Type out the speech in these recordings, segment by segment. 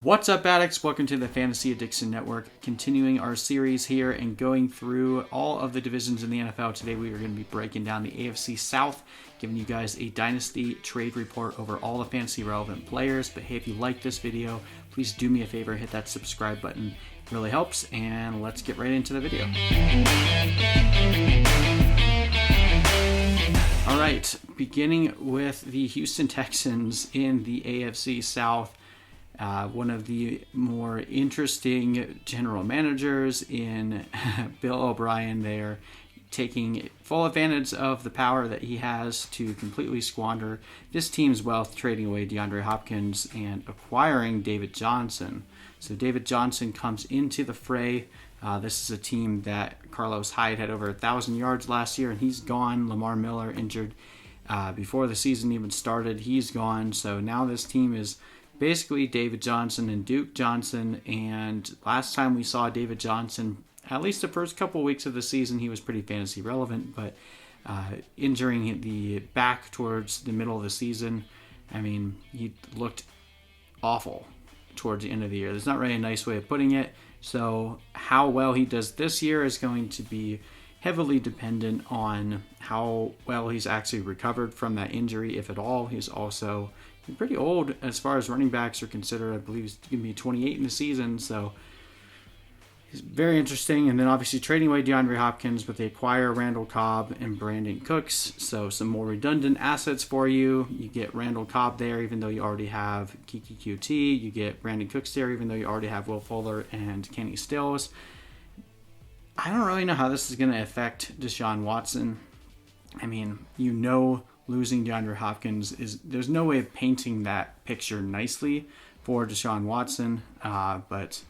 What's up, addicts? Welcome to the Fantasy Addiction Network. Continuing our series here and going through all of the divisions in the NFL. Today we are going to be breaking down the AFC South, giving you guys a Dynasty trade report over all the fantasy relevant players. But hey, if you like this video, please do me a favor, hit that subscribe button. It really helps, and let's get right into the video. All right, beginning with the Houston Texans in the AFC South. One of the more interesting general managers in Bill O'Brien there, taking full advantage of the power that he has to completely squander this team's wealth, trading away DeAndre Hopkins and acquiring David Johnson. So David Johnson comes into the fray. This is a team that Carlos Hyde had over 1,000 yards last year, and he's gone. Lamar Miller injured before the season even started. He's gone. So now this team is basically David Johnson and Duke Johnson, and last time we saw David Johnson, at least the first couple weeks of the season, he was pretty fantasy relevant, but injuring the back towards the middle of the season, I mean, he looked awful towards the end of the year. There's not really a nice way of putting it, so how well he does this year is going to be heavily dependent on how well he's actually recovered from that injury, if at all. He's also pretty old as far as running backs are considered. I believe he's going to be 28 in the season, so he's very interesting. And then obviously trading away DeAndre Hopkins, but they acquire Randall Cobb and Brandon Cooks, so some more redundant assets for you. You get Randall Cobb there even though you already have Kiki QT. You get Brandon Cooks there even though you already have Will Fuller and Kenny Stills. I don't really know how this is going to affect Deshaun Watson. I mean, losing DeAndre Hopkins there's no way of painting that picture nicely for Deshaun Watson, but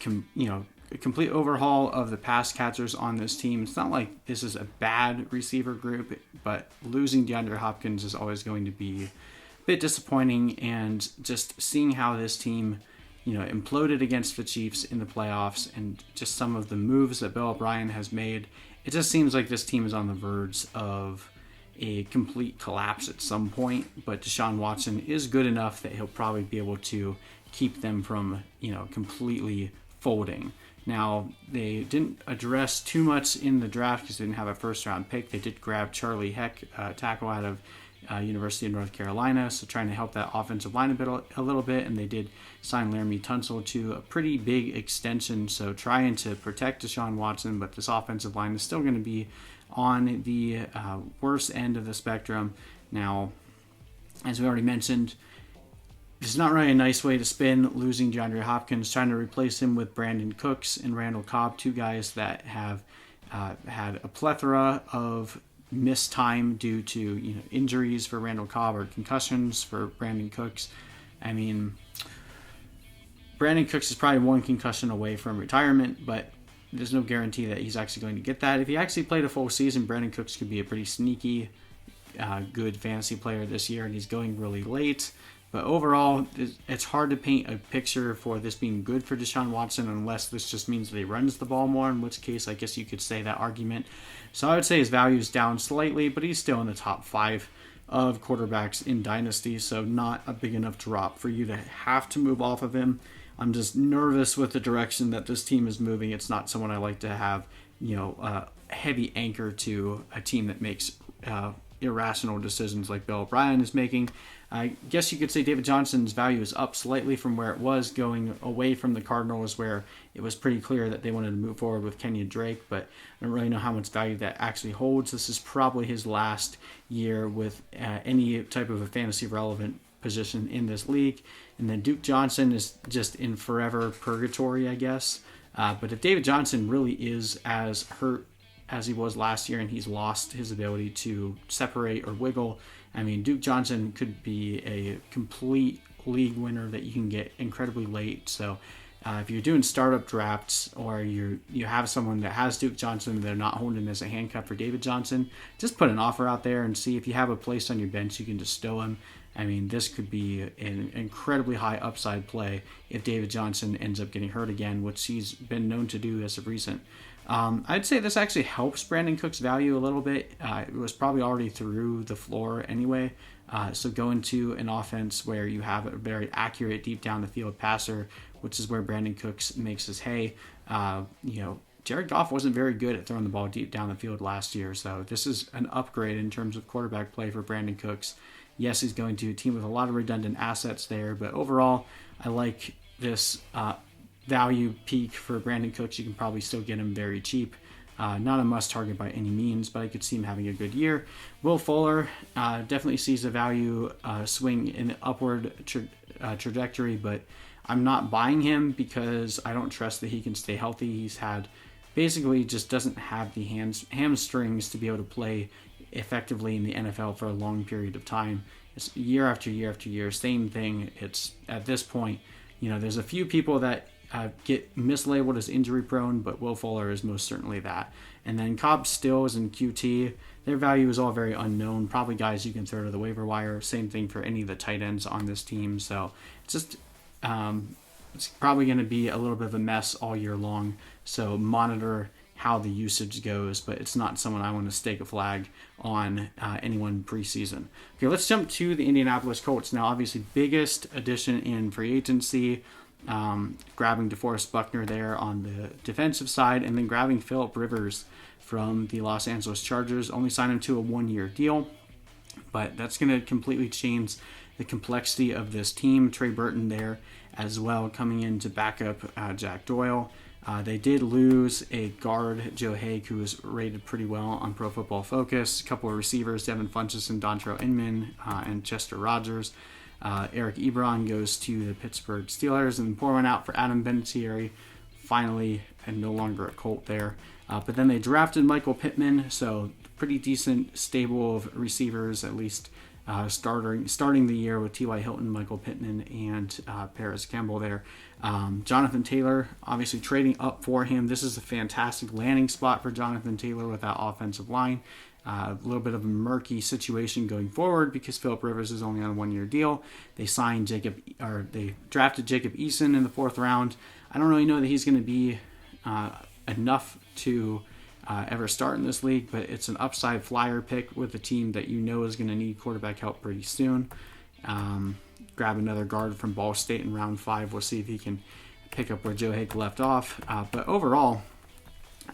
a complete overhaul of the pass catchers on this team. It's not like this is a bad receiver group, but losing DeAndre Hopkins is always going to be a bit disappointing, and just seeing how this team imploded against the Chiefs in the playoffs and just some of the moves that Bill O'Brien has made, it just seems like this team is on the verge of a complete collapse at some point. But Deshaun Watson is good enough that he'll probably be able to keep them from, completely folding. Now, they didn't address too much in the draft because they didn't have a first-round pick. They did grab Charlie Heck, tackle out of University of North Carolina, so trying to help that offensive line a little bit, and they did sign Laramie Tunsil to a pretty big extension, so trying to protect Deshaun Watson, but this offensive line is still going to be on the worst end of the spectrum. Now, as we already mentioned, it's not really a nice way to spin losing DeAndre Hopkins, trying to replace him with Brandon Cooks and Randall Cobb, two guys that have had a plethora of missed time due to injuries for Randall Cobb or concussions for Brandon Cooks. I mean, Brandon Cooks is probably one concussion away from retirement, but there's no guarantee that he's actually going to get that. If he actually played a full season, Brandon Cooks could be a pretty sneaky, good fantasy player this year, and he's going really late. But overall, it's hard to paint a picture for this being good for Deshaun Watson unless this just means that he runs the ball more, in which case I guess you could say that argument. So I would say his value is down slightly, but he's still in the top 5 of quarterbacks in Dynasty, so not a big enough drop for you to have to move off of him. I'm just nervous with the direction that this team is moving. It's not someone I like to have, a heavy anchor to a team that makes irrational decisions like Bill O'Brien is making. I guess you could say David Johnson's value is up slightly from where it was going away from the Cardinals, where it was pretty clear that they wanted to move forward with Kenyon Drake, but I don't really know how much value that actually holds. This is probably his last year with any type of a fantasy relevant position in this league. And then Duke Johnson is just in forever purgatory, I guess. But if David Johnson really is as hurt as he was last year and he's lost his ability to separate or wiggle, I mean, Duke Johnson could be a complete league winner that you can get incredibly late. So if you're doing startup drafts or you have someone that has Duke Johnson and they're not holding him as a handcuff for David Johnson, just put an offer out there and see if you have a place on your bench you can just stow him. I mean, this could be an incredibly high upside play if David Johnson ends up getting hurt again, which he's been known to do as of recent. I'd say this actually helps Brandon Cook's value a little bit. It was probably already through the floor anyway. So go into an offense where you have a very accurate deep down the field passer, which is where Brandon Cooks makes his hay. Jared Goff wasn't very good at throwing the ball deep down the field last year, so this is an upgrade in terms of quarterback play for Brandon Cooks. Yes, he's going to a team with a lot of redundant assets there, but overall, I like this value peak for Brandon Cooks. You can probably still get him very cheap. Not a must target by any means, but I could see him having a good year. Will Fuller definitely sees a value swing in the upward trajectory, but I'm not buying him because I don't trust that he can stay healthy. He's had basically just doesn't have the hamstrings to be able to play effectively in the NFL for a long period of time. It's year after year after year, same thing. It's at this point, there's a few people that get mislabeled as injury prone, but Will Fuller is most certainly that. And then Cobb Stills and QT, their value is all very unknown. Probably guys you can throw to the waiver wire. Same thing for any of the tight ends on this team. So it's just it's probably going to be a little bit of a mess all year long. So monitor how the usage goes, but it's not someone I want to stake a flag on anyone preseason. Okay, let's jump to the Indianapolis Colts. Now, obviously, biggest addition in free agency, grabbing DeForest Buckner there on the defensive side, and then grabbing Phillip Rivers from the Los Angeles Chargers. Only signed him to a one-year deal, but that's going to completely change the complexity of this team. Trey Burton there as well, coming in to back up Jack Doyle. They did lose a guard, Joe Haig, who was rated pretty well on Pro Football Focus. A couple of receivers, Devin Funchess and Dontrell Inman, and Chester Rogers. Eric Ebron goes to the Pittsburgh Steelers, and pour one out for Adam Vinatieri, finally, and no longer a Colt there. But then they drafted Michael Pittman, so pretty decent stable of receivers, at least starting the year with T.Y. Hilton, Michael Pittman, and Paris Campbell there. Jonathan Taylor, obviously trading up for him. This is a fantastic landing spot for Jonathan Taylor with that offensive line. A little bit of a murky situation going forward because Phillip Rivers is only on a one-year deal. They drafted Jacob Eason in the 4th round. I don't really know that he's going to be enough to ever start in this league, but it's an upside flyer pick with a team that is going to need quarterback help pretty soon. Grab another guard from Ball State in round 5. We'll see if he can pick up where Joe Haig left off. But overall,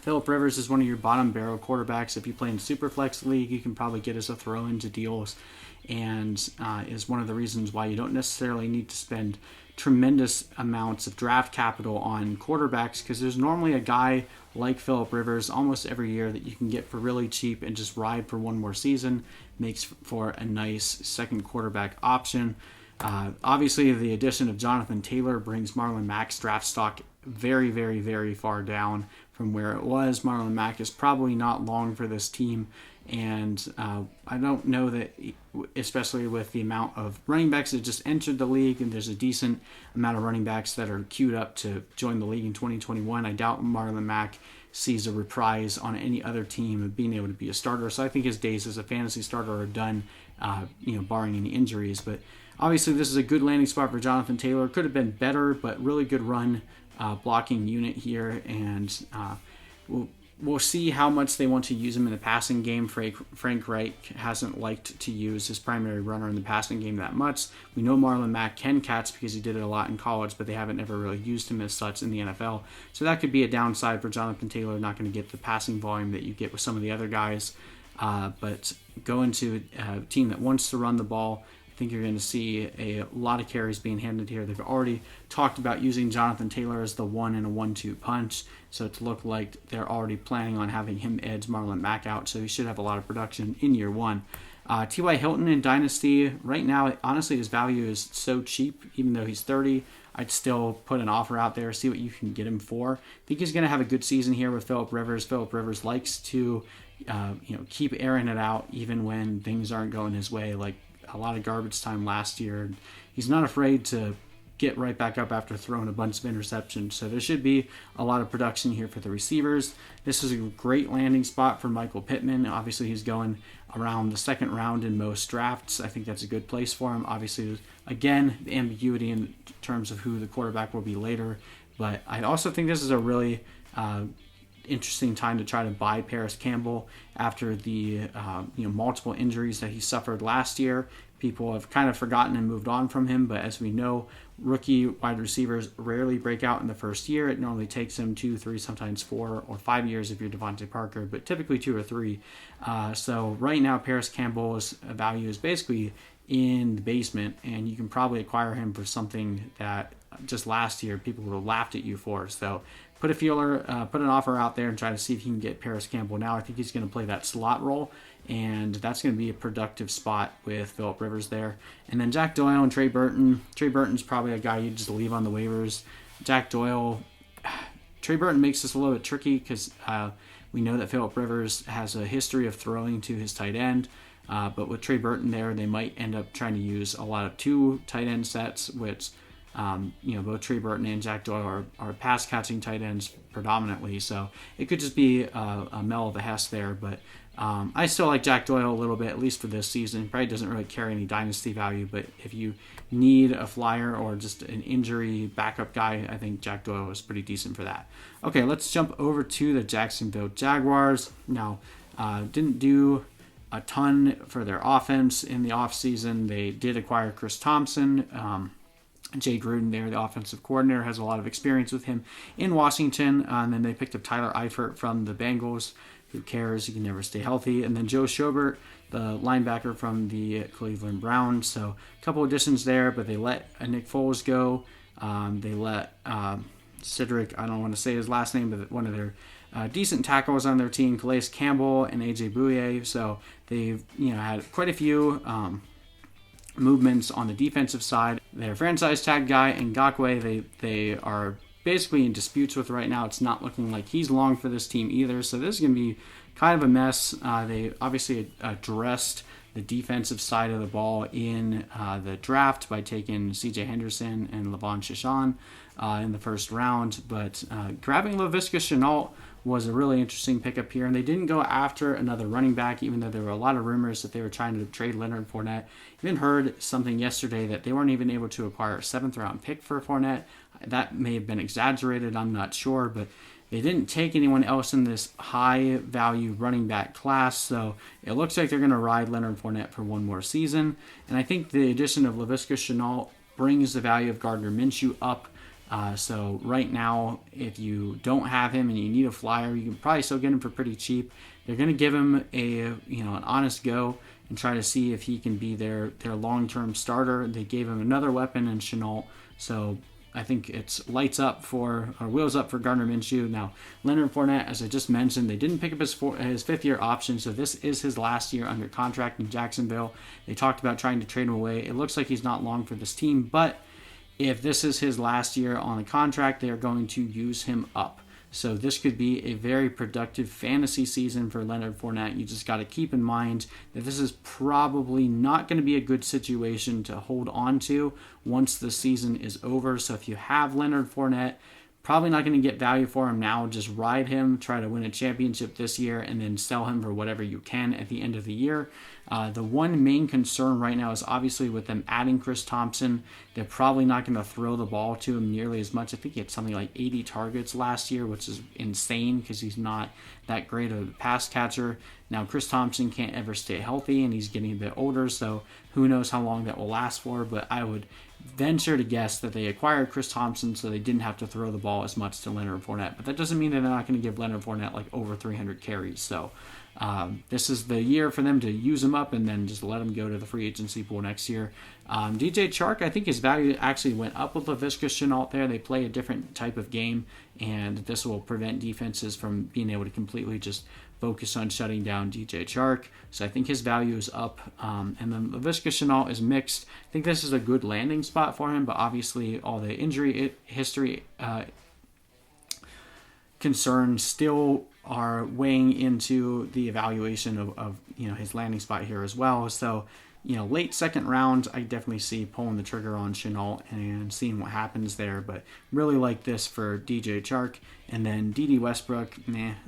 Phillip Rivers is one of your bottom barrel quarterbacks. If you play in Superflex League, you can probably get as a throw into deals, and is one of the reasons why you don't necessarily need to spend tremendous amounts of draft capital on quarterbacks, because there's normally a guy like Phillip Rivers almost every year that you can get for really cheap and just ride for one more season. Makes for a nice second quarterback option. Obviously, the addition of Jonathan Taylor brings Marlon Mack's draft stock very, very, very far down from where it was. Marlon Mack is probably not long for this team, and I don't know that, especially with the amount of running backs that just entered the league, and there's a decent amount of running backs that are queued up to join the league in 2021, I doubt Marlon Mack sees a reprise on any other team of being able to be a starter. So I think his days as a fantasy starter are done, barring any injuries. But obviously, this is a good landing spot for Jonathan Taylor. Could have been better, but really good run blocking unit here, and we'll see how much they want to use him in the passing game. Frank Reich hasn't liked to use his primary runner in the passing game that much. We know Marlon Mack can catch because he did it a lot in college, but they haven't ever really used him as such in the NFL. So that could be a downside for Jonathan Taylor, not going to get the passing volume that you get with some of the other guys. But going to a team that wants to run the ball, I think you're going to see a lot of carries being handed here. They've already talked about using Jonathan Taylor as the 1 and a 1-2 punch, so it looked like they're already planning on having him edge Marlon Mack out, so he should have a lot of production in year 1. T.Y. Hilton in Dynasty, right now, honestly, his value is so cheap, even though he's 30. I'd still put an offer out there, see what you can get him for. I think he's going to have a good season here with Phillip Rivers. Phillip Rivers likes to keep airing it out even when things aren't going his way, like a lot of garbage time last year. He's not afraid to get right back up after throwing a bunch of interceptions. So there should be a lot of production here for the receivers. This is a great landing spot for Michael Pittman. Obviously, he's going around the 2nd round in most drafts. I think that's a good place for him. Obviously, again, the ambiguity in terms of who the quarterback will be later. But I also think this is a really interesting time to try to buy Paris Campbell after the multiple injuries that he suffered last year, people have kind of forgotten and moved on from him. But as we know, rookie wide receivers rarely break out in the first year. It normally takes them 2, 3, sometimes 4 or 5 years if you're Devontae Parker, but typically 2 or 3. So right now, Paris Campbell's value is basically in the basement, and you can probably acquire him for something that just last year people would have laughed at you for. So put an offer out there and try to see if you can get Paris Campbell now. I think he's going to play that slot role, and that's going to be a productive spot with Phillip Rivers there. And then Jack Doyle and Trey Burton. Trey Burton's probably a guy you just leave on the waivers. Jack Doyle, Trey Burton makes this a little bit tricky because we know that Phillip Rivers has a history of throwing to his tight end. But with Trey Burton there, they might end up trying to use a lot of 2 tight end sets, which both Trey Burton and Jack Doyle are pass-catching tight ends predominantly. So it could just be a Mel of a Hess there. But I still like Jack Doyle a little bit, at least for this season. Probably doesn't really carry any dynasty value, but if you need a flyer or just an injury backup guy, I think Jack Doyle is pretty decent for that. Okay, let's jump over to the Jacksonville Jaguars. Now, didn't do a ton for their offense in the offseason. They did acquire Chris Thompson. Jay Gruden there, the offensive coordinator, has a lot of experience with him in Washington. And then they picked up Tyler Eifert from the Bengals. Who cares? He can never stay healthy. And then Joe Schobert, the linebacker from the Cleveland Browns. So a couple additions there, but they let Nick Foles go. They let Cedric, I don't want to say his last name, but one of their decent tackles on their team, Calais Campbell and AJ Bouye. So they've had quite a few movements on the defensive side. Their franchise tag guy, Ngakoue, they are basically in disputes with right now. It's not looking like he's long for this team either. So this is going to be kind of a mess. They obviously addressed the defensive side of the ball in the draft by taking C.J. Henderson and Levon Shishan in the first round. But grabbing Laviska Shenault was a really interesting pickup here. And they didn't go after another running back, even though there were a lot of rumors that they were trying to trade Leonard Fournette. Even heard something yesterday that they weren't even able to acquire a 7th-round pick for Fournette. That may have been exaggerated, I'm not sure, but they didn't take anyone else in this high-value running back class, so it looks like they're going to ride Leonard Fournette for one more season. And I think the addition of Laviska Shenault brings the value of Gardner Minshew up. So right now, if you don't have him and you need a flyer, you can probably still get him for pretty cheap. They're going to give him an honest go and try to see if he can be their long-term starter. They gave him another weapon in Shenault, so I think it's wheels up for Gardner Minshew. Now, Leonard Fournette, as I just mentioned, they didn't pick up his 5th-year option, so this is his last year under contract in Jacksonville. They talked about trying to trade him away. It looks like he's not long for this team, but if this is his last year on the contract, they are going to use him up. So this could be a very productive fantasy season for Leonard Fournette. You just got to keep in mind that this is probably not going to be a good situation to hold on to once the season is over. So if you have Leonard Fournette, probably not going to get value for him now. Just ride him, try to win a championship this year, and then sell him for whatever you can at the end of the year. The one main concern right now is obviously with them adding Chris Thompson, they're probably not going to throw the ball to him nearly as much. I think he had something like 80 targets last year, which is insane because he's not that great of a pass catcher. Now, Chris Thompson can't ever stay healthy, and he's getting a bit older, so who knows how long that will last for, but I would venture to guess that they acquired Chris Thompson so they didn't have to throw the ball as much to Leonard Fournette. But that doesn't mean that they're not going to give Leonard Fournette like over 300 carries. So this is the year for them to use him up and then just let him go to the free agency pool next year. DJ Chark, I think his value actually went up with Laviska Shenault there. They play a different type of game, and this will prevent defenses from being able to completely just focus on shutting down DJ Chark. So I think his value is up. And then Laviska Shenault is mixed. I think this is a good landing spot for him, but obviously all the injury history concerns still are weighing into the evaluation of his landing spot here as well. So, late 2nd round, I definitely see pulling the trigger on Shenault and seeing what happens there. But really like this for DJ Chark. And then D.D. Westbrook,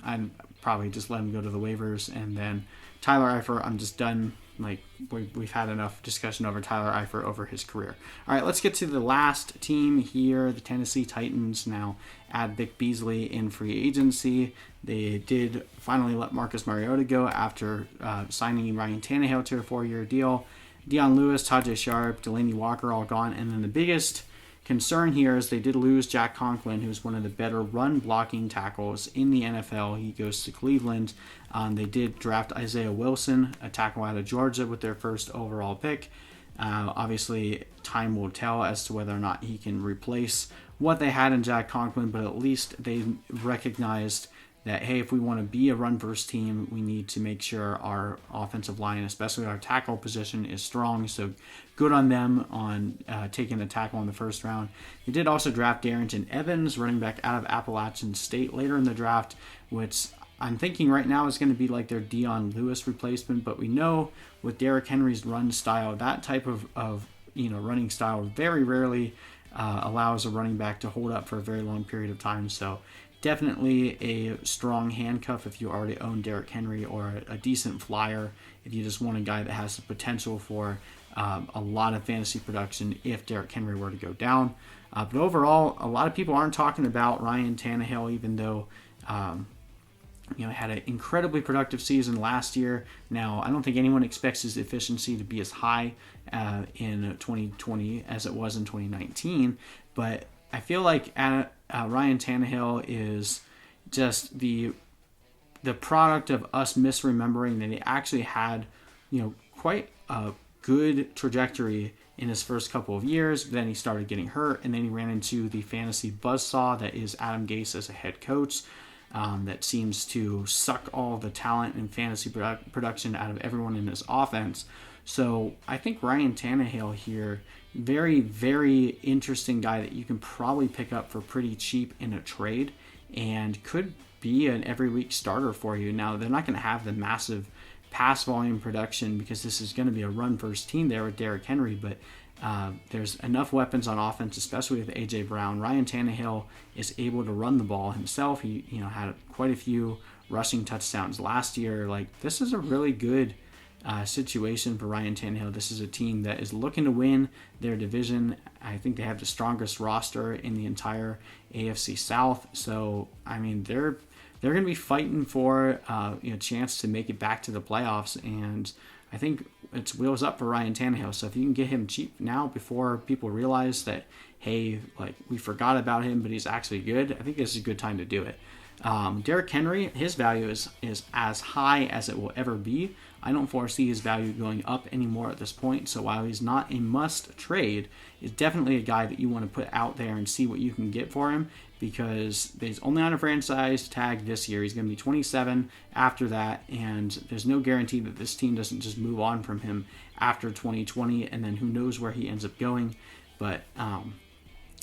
I'd probably just let him go to the waivers. And then Tyler Eifert, I'm just done. Like, we've had enough discussion over Tyler Eifert over his career. All right, let's get to the last team here, the Tennessee Titans. Now add Vic Beasley in free agency. They did finally let Marcus Mariota go after signing Ryan Tannehill to a 4-year deal. Deion Lewis, Tajay Sharp, Delaney Walker all gone. And then the biggest concern here is they did lose Jack Conklin, who's one of the better run blocking tackles in the NFL. He goes to Cleveland. They did draft Isaiah Wilson, a tackle out of Georgia, with their first overall pick. Obviously, time will tell as to whether or not he can replace what they had in Jack Conklin, but at least they recognized that, hey, if we want to be a run-first team, we need to make sure our offensive line, especially our tackle position, is strong. So good on them on taking a tackle in the first round. They did also draft Darrington Evans, running back out of Appalachian State, later in the draft, which I'm thinking right now is going to be like their Deion Lewis replacement. But we know with Derrick Henry's run style, that type of running style very rarely allows a running back to hold up for a very long period of time. So definitely a strong handcuff if you already own Derrick Henry, or a decent flyer if you just want a guy that has the potential for a lot of fantasy production if Derrick Henry were to go down. But overall, a lot of people aren't talking about Ryan Tannehill, even though had an incredibly productive season last year. Now, I don't think anyone expects his efficiency to be as high in 2020 as it was in 2019, but I feel like Ryan Tannehill is just the product of us misremembering that he actually had, quite a good trajectory in his first couple of years. Then he started getting hurt, and then he ran into the fantasy buzzsaw that is Adam Gase as a head coach. That seems to suck all the talent and fantasy production out of everyone in his offense. So I think Ryan Tannehill here, very, very interesting guy that you can probably pick up for pretty cheap in a trade, and could be an every week starter for you. Now, they're not going to have the massive pass volume production because this is going to be a run first team there with Derrick Henry, but there's enough weapons on offense, especially with A.J. Brown. Ryan Tannehill is able to run the ball himself. He had quite a few rushing touchdowns last year. This is a really good situation for Ryan Tannehill. This is a team that is looking to win their division. I think they have the strongest roster in the entire AFC South. So, I mean, they're going to be fighting for a chance to make it back to the playoffs, and I think it's wheels up for Ryan Tannehill. So if you can get him cheap now before people realize that, hey, we forgot about him, but he's actually good, I think this is a good time to do it. Derrick Henry, his value is as high as it will ever be. I don't foresee his value going up anymore at this point. So while he's not a must trade, he's definitely a guy that you want to put out there and see what you can get for him, because he's only on a franchise tag this year. He's going to be 27 after that, and there's no guarantee that this team doesn't just move on from him after 2020, and then who knows where he ends up going. But I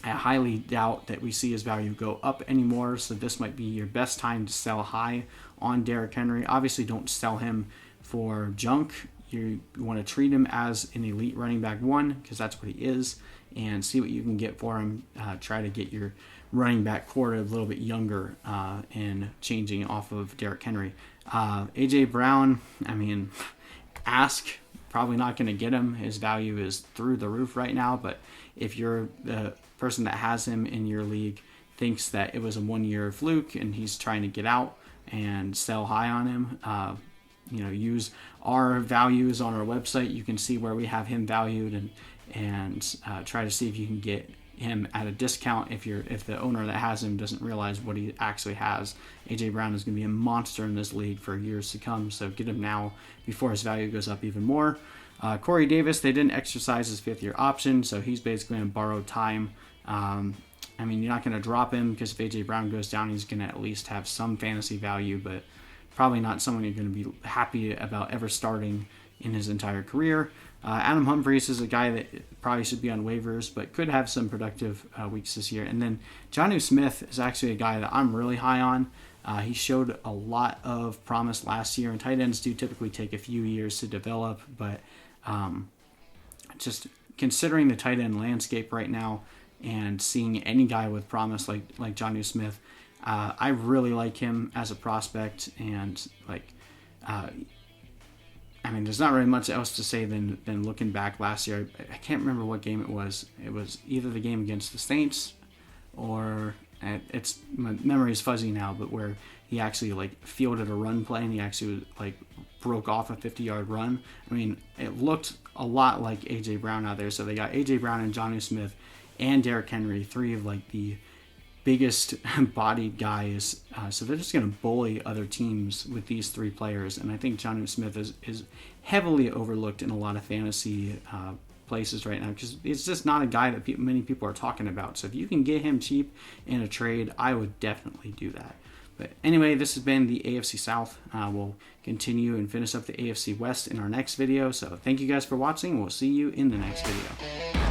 highly doubt that we see his value go up anymore, so this might be your best time to sell high on Derrick Henry. Obviously, don't sell him for junk. You want to treat him as an elite running back one, because that's what he is, and see what you can get for him. Try to get your running back core a little bit younger and changing off of Derrick Henry. A.J. Brown, I mean, probably not going to get him. His value is through the roof right now, but if you're the person that has him in your league thinks that it was a one-year fluke and he's trying to get out and sell high on him, use our values on our website. You can see where we have him valued, and try to see if you can get him at a discount if the owner that has him doesn't realize what he actually has. A.J. Brown is going to be a monster in this league for years to come, so get him now before his value goes up even more. Corey Davis, they didn't exercise his fifth-year option, so he's basically going to borrow time. You're not going to drop him, because if A.J. Brown goes down, he's going to at least have some fantasy value, but probably not someone you're going to be happy about ever starting in his entire career. Adam Humphries is a guy that probably should be on waivers, but could have some productive weeks this year. And then Jonnu Smith is actually a guy that I'm really high on. He showed a lot of promise last year, and tight ends do typically take a few years to develop, but just considering the tight end landscape right now and seeing any guy with promise like Jonnu Smith, I really like him as a prospect, and there's not really much else to say than looking back last year. I can't remember what game it was. It was either the game against the Saints, or my memory is fuzzy now, but where he actually fielded a run play and he actually broke off a 50-yard run. I mean, it looked a lot like A.J. Brown out there. So they got A.J. Brown and Jonnu Smith and Derrick Henry, three of like the biggest bodied guys. So they're just going to bully other teams with these three players. And I think Jonnu Smith is heavily overlooked in a lot of fantasy places right now, because it's just not a guy that many people are talking about. So if you can get him cheap in a trade, I would definitely do that. But anyway, this has been the AFC South. We'll continue and finish up the AFC West in our next video. So thank you guys for watching. We'll see you in the next video.